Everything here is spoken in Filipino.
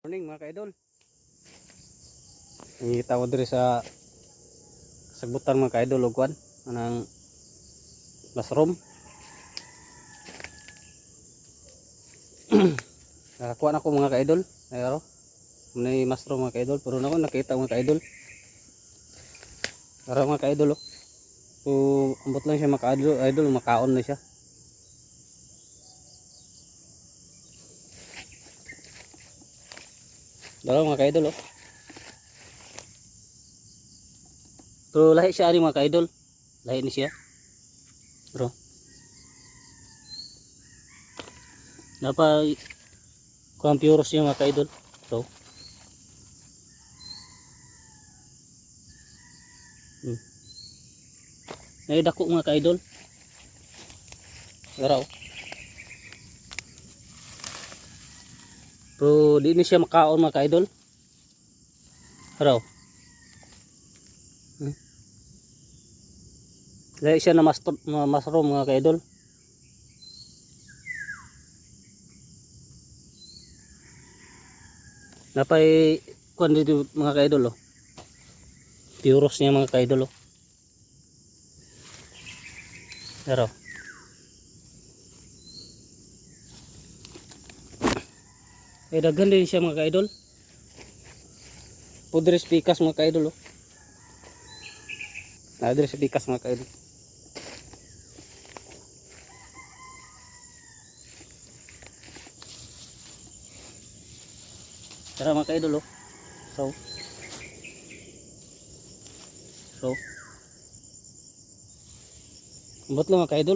Morning mga kaidol. Nakita ko diri sa sagbutan mga kaidol og kwan anang mushroom. Nakakuha na ko mga kaidol. Ayaro. May mushroom mga kaidol, pero nako nakita mga kaidol. Para mga kaidol oh. So ambot lang siya mga kaidol, makaon na siya. Dalaw mga kaidol oh. Pero lahi siya ani mga kaidol. Lahi ni siya. Bro. Napa kuang puros niya mga kaidol. So. Naidako mga kaidol. Araw. Pero di ni siya makaon mga kaidol. Araw. Lahi siya na mushroom mga kaidol. Napay kuan dito mga kaidol oh. Puros niya mga kaidol oh. Araw. Eh daghan din siya mga kaidol. Pudres pikas mga kaidol oh. Nadres pikas mga kaidol. Tara mga kaidol oh. So. Ambot lang mga kaidol.